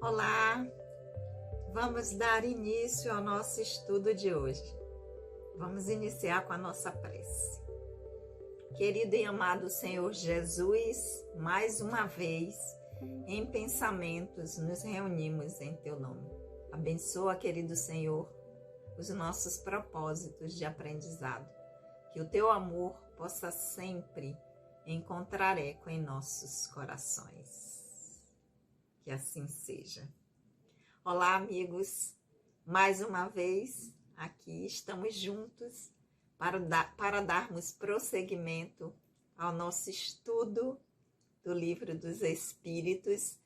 Olá, vamos dar início ao nosso estudo de hoje. Vamos iniciar com a nossa prece. Querido e amado Senhor Jesus, mais uma vez, em pensamentos, nos reunimos em Teu nome. Abençoa, querido Senhor, os nossos propósitos de aprendizado. Que o Teu amor possa sempre encontrar eco em nossos corações. Que assim seja. Olá, amigos. Mais uma vez, aqui estamos juntos para darmos prosseguimento ao nosso estudo do Livro dos Espíritos.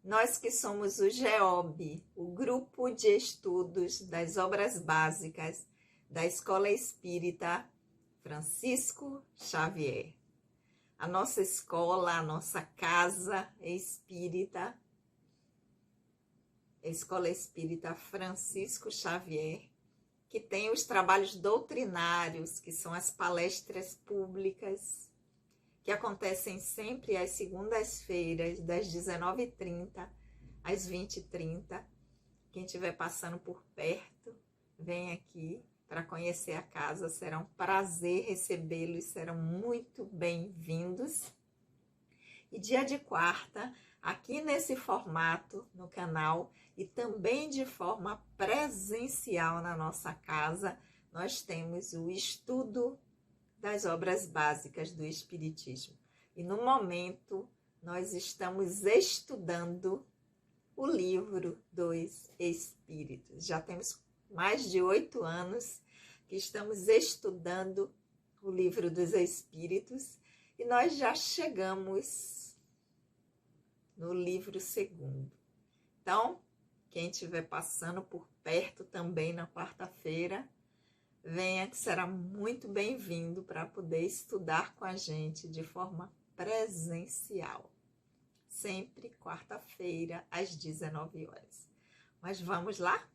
Nós que somos o GEOB, o Grupo de Estudos das Obras Básicas da Escola Espírita Francisco Xavier. A nossa escola, a nossa casa espírita, a Escola Espírita Francisco Xavier, que tem os trabalhos doutrinários, que são as palestras públicas, que acontecem sempre às segundas-feiras, das 19h30 às 20h30. Quem estiver passando por perto, vem aqui para conhecer a casa, será um prazer recebê-los, serão muito bem-vindos. E dia de quarta, aqui nesse formato no canal e também de forma presencial na nossa casa, nós temos o estudo das obras básicas do Espiritismo. E no momento, nós estamos estudando o Livro dos Espíritos. Já temos mais de 8 anos que estamos estudando o Livro dos Espíritos e nós já chegamos no livro 2º. Então, quem estiver passando por perto também na quarta-feira, venha que será muito bem-vindo para poder estudar com a gente de forma presencial. Sempre quarta-feira, às 19h. Mas vamos lá?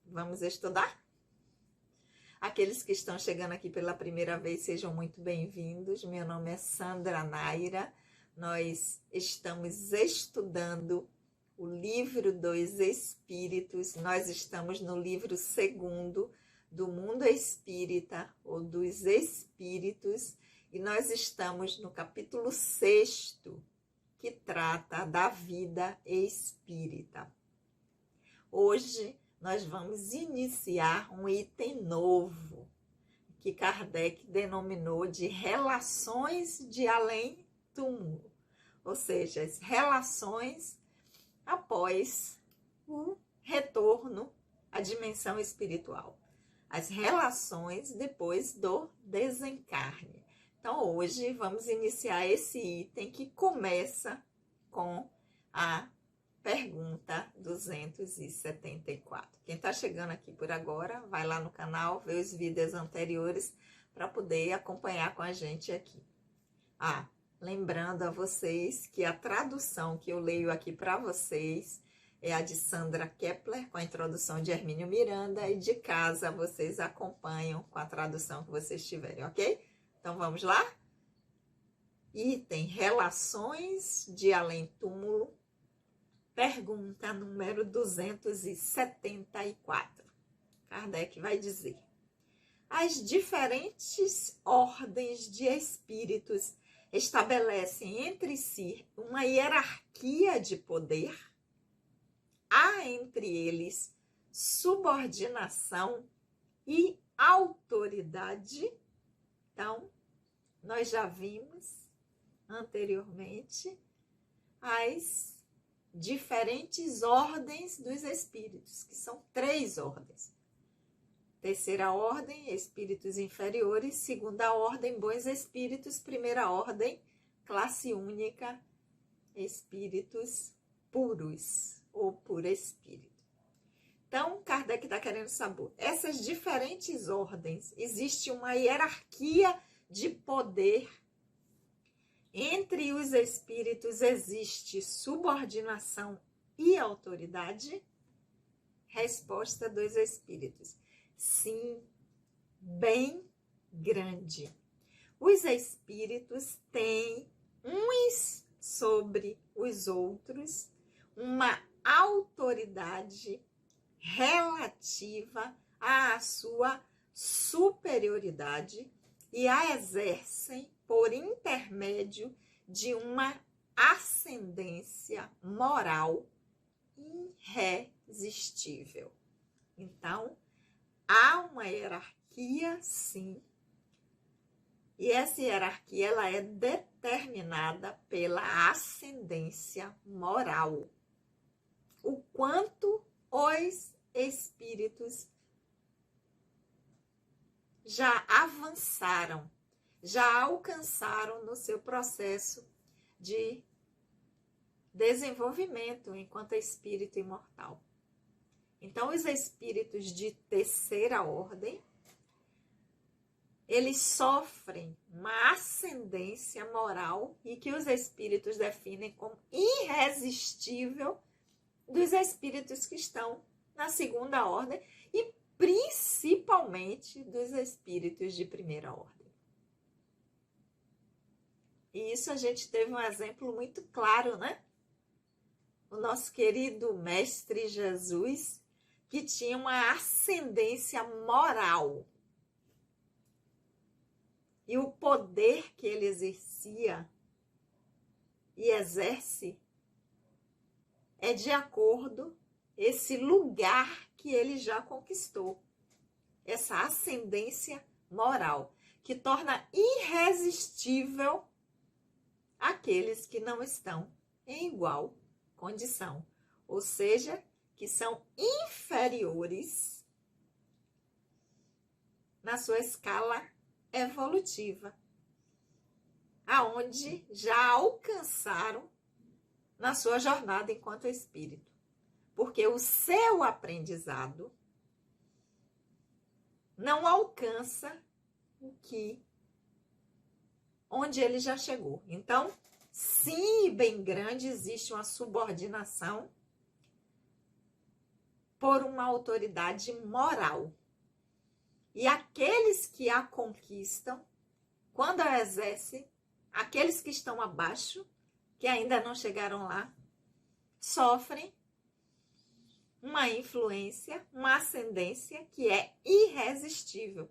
Vamos estudar? Aqueles que estão chegando aqui pela primeira vez, sejam muito bem-vindos. Meu nome é Sandra Naira. Nós estamos estudando o Livro dos Espíritos. Nós estamos no livro 2º do Mundo Espírita, ou dos Espíritos, e nós estamos no capítulo 6º, que trata da vida espírita. Hoje, nós vamos iniciar um item novo, que Kardec denominou de relações de além-túmulo, ou seja, as relações após o retorno à dimensão espiritual, as relações depois do desencarne. Então, hoje vamos iniciar esse item que começa com a pergunta 274. Quem está chegando aqui por agora, vai lá no canal, vê os vídeos anteriores para poder acompanhar com a gente aqui. Lembrando a vocês que a tradução que eu leio aqui para vocês é a de Sandra Kepler, com a introdução de Hermínio Miranda, e de casa vocês acompanham com a tradução que vocês tiverem, ok? Então vamos lá? Item Relações de Além-Túmulo. Pergunta número 274. Kardec vai dizer: as diferentes ordens de espíritos estabelecem entre si uma hierarquia de poder? Há entre eles subordinação e autoridade? Então, nós já vimos anteriormente as diferentes ordens dos espíritos, que são 3 ordens. Terceira ordem, espíritos inferiores. Segunda ordem, bons espíritos. Primeira ordem, classe única, espíritos puros ou puro espírito. Então, Kardec está querendo saber, essas diferentes ordens, existe uma hierarquia de poder. Entre os espíritos existe subordinação e autoridade? Resposta dos espíritos: sim, bem grande. Os espíritos têm uns sobre os outros uma autoridade relativa à sua superioridade e a exercem por intermédio de uma ascendência moral irresistível. Então, há uma hierarquia, sim, e essa hierarquia ela é determinada pela ascendência moral. O quanto os espíritos já avançaram, já alcançaram no seu processo de desenvolvimento enquanto espírito imortal. Então, os espíritos de terceira ordem, eles sofrem uma ascendência moral e que os espíritos definem como irresistível dos espíritos que estão na segunda ordem e principalmente dos espíritos de primeira ordem. E isso a gente teve um exemplo muito claro, né? O nosso querido Mestre Jesus, que tinha uma ascendência moral. E o poder que ele exercia e exerce é de acordo esse lugar que ele já conquistou. Essa ascendência moral, que torna irresistível aqueles que não estão em igual condição. Ou seja, que são inferiores na sua escala evolutiva, aonde já alcançaram na sua jornada enquanto espírito. Porque o seu aprendizado não alcança o que onde ele já chegou. Então, sim, bem grande, existe uma subordinação por uma autoridade moral. E aqueles que a conquistam, quando a exercem, aqueles que estão abaixo, que ainda não chegaram lá, sofrem uma influência, uma ascendência que é irresistível,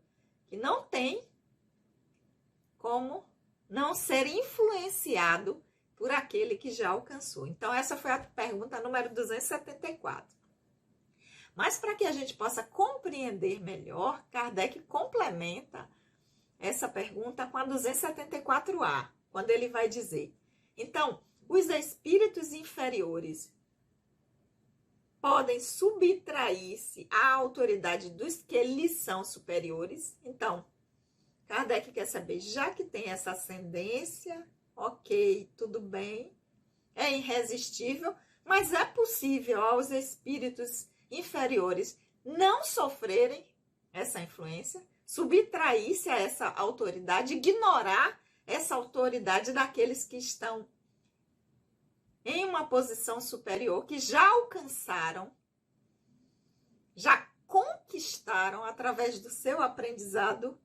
que não tem como não ser influenciado por aquele que já alcançou. Então, essa foi a pergunta número 274. Mas para que a gente possa compreender melhor, Kardec complementa essa pergunta com a 274A, quando ele vai dizer: então, os espíritos inferiores podem subtrair-se à autoridade dos que lhes são superiores. Então, Kardec quer saber, já que tem essa ascendência, ok, tudo bem, é irresistível, mas é possível aos espíritos inferiores não sofrerem essa influência, subtrair-se a essa autoridade, ignorar essa autoridade daqueles que estão em uma posição superior, que já alcançaram, já conquistaram através do seu aprendizado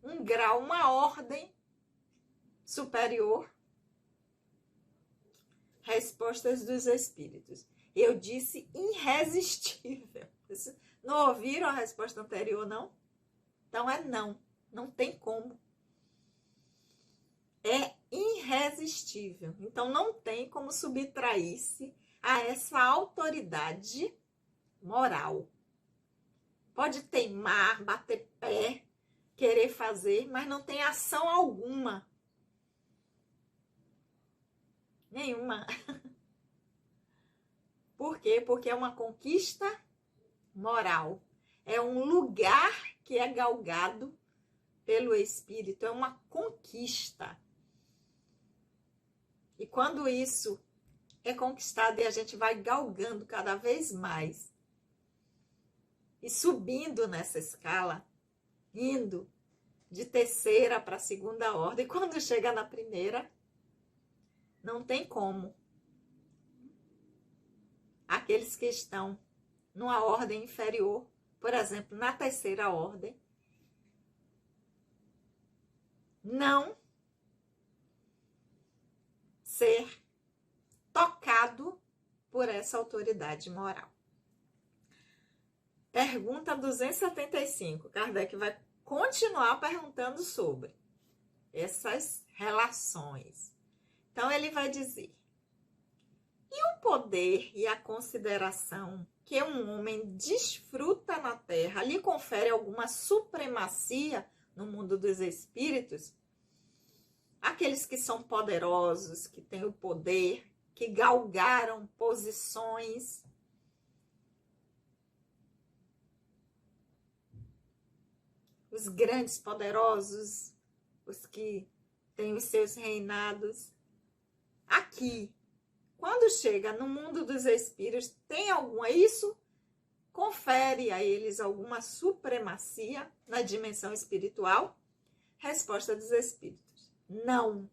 um grau, uma ordem superior. Respostas dos espíritos. Eu disse irresistível. Vocês não ouviram a resposta anterior, não? Então é não. Não tem como. É irresistível. Então não tem como subtrair-se a essa autoridade moral. Pode teimar, bater pé, querer fazer, mas não tem ação alguma. Nenhuma. Por quê? Porque é uma conquista moral. É um lugar que é galgado pelo espírito. É uma conquista. E quando isso é conquistado e a gente vai galgando cada vez mais e subindo nessa escala, indo de terceira para a segunda ordem, quando chega na primeira, não tem como. Aqueles que estão numa ordem inferior, por exemplo, na terceira ordem, não ser tocado por essa autoridade moral. Pergunta 275. Kardec vai continuar perguntando sobre essas relações. Então, ele vai dizer: e o poder e a consideração que um homem desfruta na Terra lhe confere alguma supremacia no mundo dos espíritos? Aqueles que são poderosos, que têm o poder, que galgaram posições, os grandes poderosos, os que têm os seus reinados. Aqui, quando chega no mundo dos espíritos, tem alguma? Isso confere a eles alguma supremacia na dimensão espiritual? Resposta dos espíritos: não.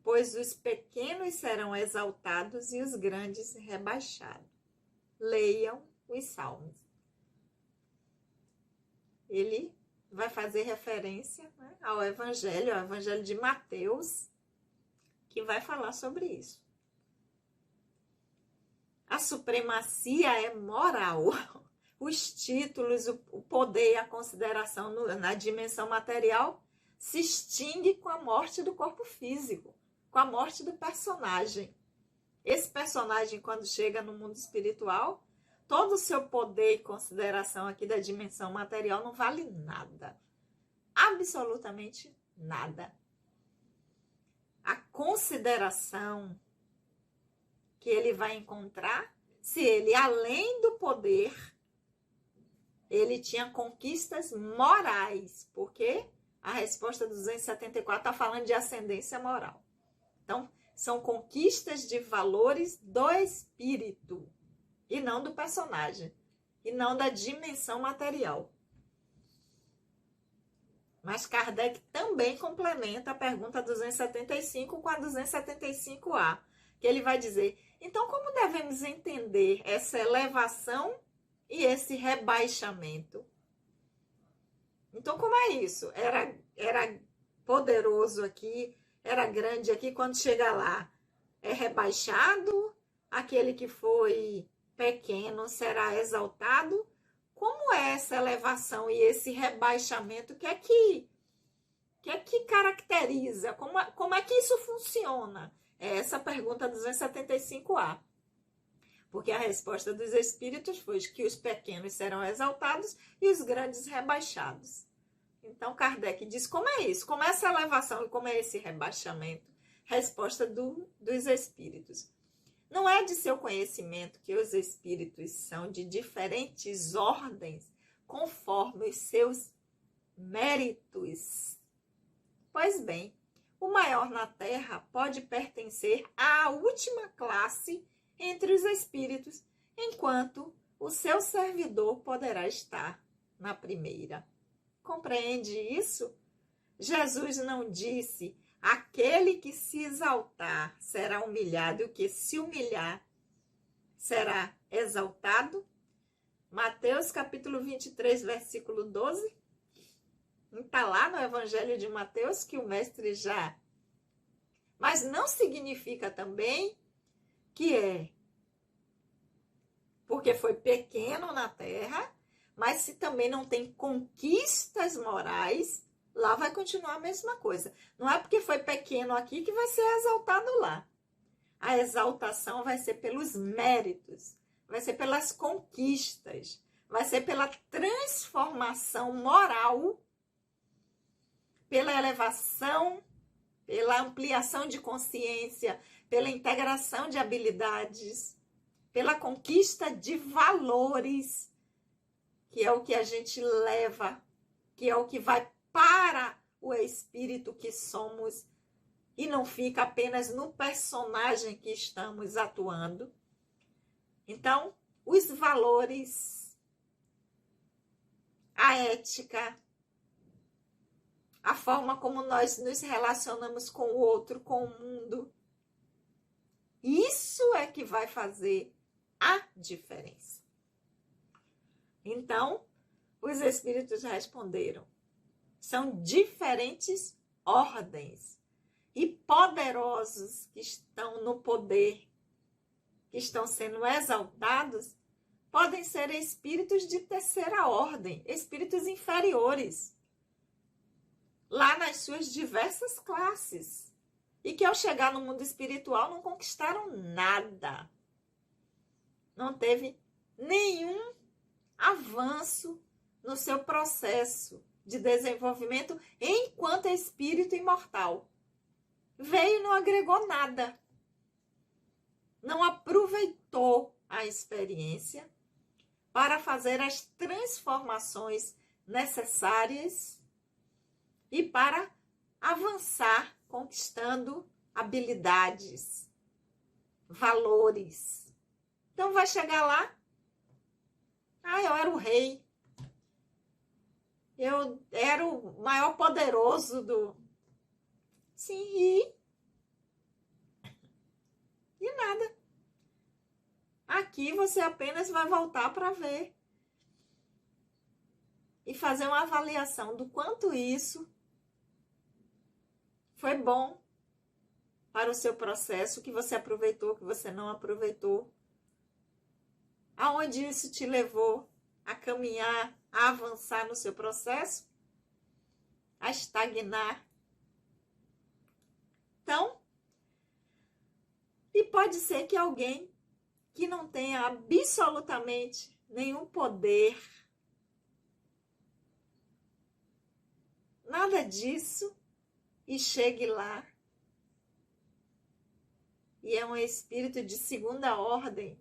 Pois os pequenos serão exaltados e os grandes rebaixados. Leiam os salmos. Ele vai fazer referência, né, ao Evangelho de Mateus, que vai falar sobre isso. A supremacia é moral. Os títulos, o poder e a consideração na dimensão material se extingue com a morte do corpo físico, com a morte do personagem. Esse personagem, quando chega no mundo espiritual, todo o seu poder e consideração aqui da dimensão material não vale nada. Absolutamente nada. A consideração que ele vai encontrar, se ele, além do poder, ele tinha conquistas morais, porque a resposta do 274 está falando de ascendência moral. Então, são conquistas de valores do espírito, e não do personagem, e não da dimensão material. Mas Kardec também complementa a pergunta 275 com a 275A, que ele vai dizer: então, como devemos entender essa elevação e esse rebaixamento? Então, como é isso? Era poderoso aqui, era grande aqui, quando chega lá, é rebaixado, aquele que foi pequeno será exaltado. Como é essa elevação e esse rebaixamento? O que é que caracteriza? Como é que isso funciona? É essa pergunta 275A. Porque a resposta dos espíritos foi que os pequenos serão exaltados e os grandes rebaixados. Então, Kardec diz: como é isso? Como é essa elevação e como é esse rebaixamento? Resposta dos espíritos: não é de seu conhecimento que os espíritos são de diferentes ordens conforme os seus méritos? Pois bem, o maior na Terra pode pertencer à última classe entre os espíritos, enquanto o seu servidor poderá estar na primeira. Compreende isso? Jesus não disse: aquele que se exaltar será humilhado e o que se humilhar será exaltado? Mateus capítulo 23, versículo 12. Está lá no Evangelho de Mateus que o mestre já... Mas não significa também que é porque foi pequeno na terra, mas se também não tem conquistas morais, lá vai continuar a mesma coisa. Não é porque foi pequeno aqui que vai ser exaltado lá. A exaltação vai ser pelos méritos, vai ser pelas conquistas, vai ser pela transformação moral, pela elevação, pela ampliação de consciência, pela integração de habilidades, pela conquista de valores, que é o que a gente leva, que é o que vai para o espírito que somos e não fica apenas no personagem que estamos atuando. Então, os valores, a ética, a forma como nós nos relacionamos com o outro, com o mundo, isso é que vai fazer a diferença. Então, os espíritos responderam: são diferentes ordens e poderosos que estão no poder que estão sendo exaltados podem ser espíritos de terceira ordem, espíritos inferiores, lá nas suas diversas classes, e que ao chegar no mundo espiritual não conquistaram nada. Não teve nenhum avanço no seu processo de desenvolvimento enquanto espírito imortal. Veio e não agregou nada. Não aproveitou a experiência para fazer as transformações necessárias e para avançar conquistando habilidades, valores. Então vai chegar lá, eu era o rei, eu era o maior poderoso do... Sim, e nada. Aqui você apenas vai voltar para ver e fazer uma avaliação do quanto isso foi bom para o seu processo, que você aproveitou, que você não aproveitou. Aonde isso te levou a caminhar, a avançar no seu processo, a estagnar. Então, e pode ser que alguém que não tenha absolutamente nenhum poder, nada disso, e chegue lá e é um espírito de segunda ordem,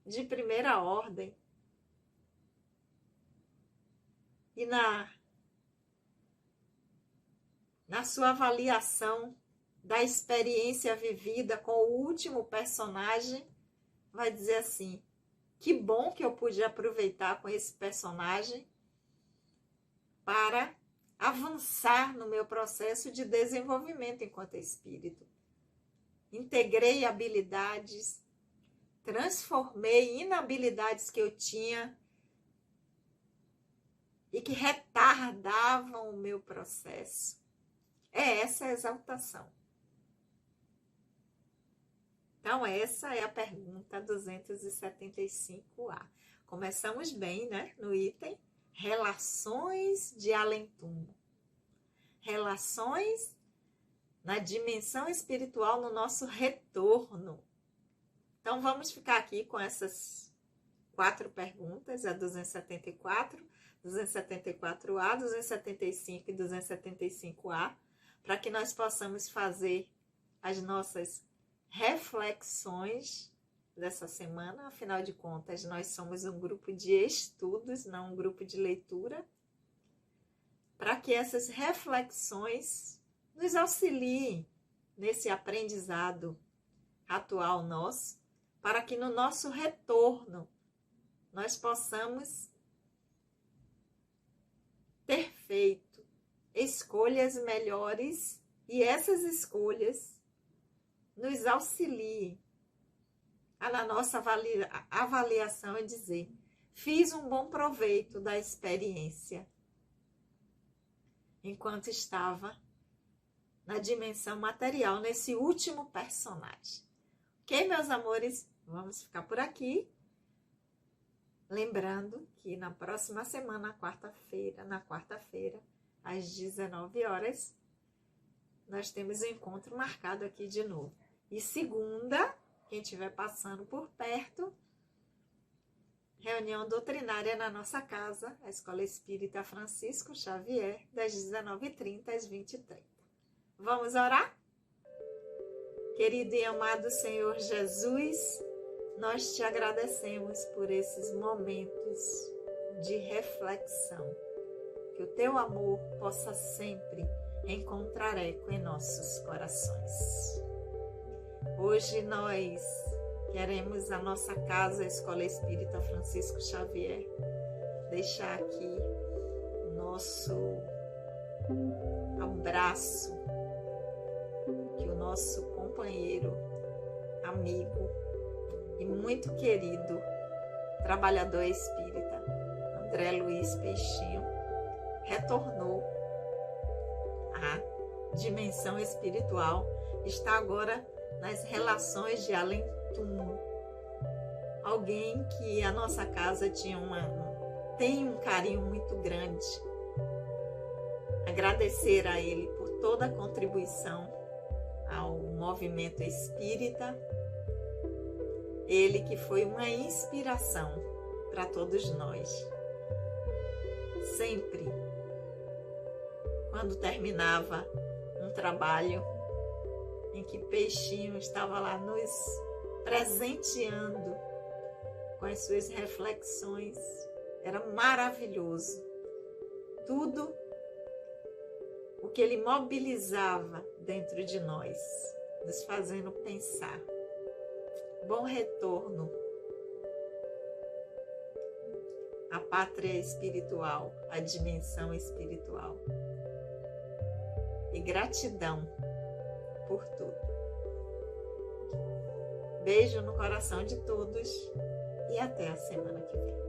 de primeira ordem. E na sua avaliação da experiência vivida com o último personagem, vai dizer assim: que bom que eu pude aproveitar com esse personagem para avançar no meu processo de desenvolvimento enquanto espírito. Integrei habilidades, transformei inabilidades que eu tinha e que retardavam o meu processo. É essa a exaltação. Então, essa é a pergunta 275A. Começamos bem, né? No item Relações de Além-Túmulo. Relações na dimensão espiritual no nosso retorno. Então, vamos ficar aqui com essas 4 perguntas, a 274, 274A, 275 e 275A, para que nós possamos fazer as nossas reflexões dessa semana. Afinal de contas, nós somos um grupo de estudos, não um grupo de leitura, para que essas reflexões nos auxiliem nesse aprendizado atual nosso, para que no nosso retorno nós possamos ter feito escolhas melhores e essas escolhas nos auxiliem na nossa avaliação e dizer: fiz um bom proveito da experiência enquanto estava na dimensão material, nesse último personagem. Ok, meus amores? Vamos ficar por aqui. Lembrando que na próxima semana, na quarta-feira, às 19 horas, nós temos um encontro marcado aqui de novo. E segunda, quem estiver passando por perto, reunião doutrinária na nossa casa, a Escola Espírita Francisco Xavier, das 19h30 às 20h30. Vamos orar? Querido e amado Senhor Jesus, nós te agradecemos por esses momentos de reflexão. Que o teu amor possa sempre encontrar eco em nossos corações. Hoje nós queremos a nossa casa, a Escola Espírita Francisco Xavier, deixar aqui o nosso abraço, que o nosso companheiro, amigo e muito querido trabalhador espírita, André Luiz Peixinho, retornou à dimensão espiritual, está agora nas relações de além-túmulo, alguém que a nossa casa tem um carinho muito grande. Agradecer a ele por toda a contribuição ao movimento espírita. Ele que foi uma inspiração para todos nós. Sempre, quando terminava um trabalho em que Peixinho estava lá nos presenteando com as suas reflexões, era maravilhoso. Tudo o que ele mobilizava dentro de nós, nos fazendo pensar. Bom retorno à pátria espiritual, à dimensão espiritual. E gratidão por tudo. Beijo no coração de todos e até a semana que vem.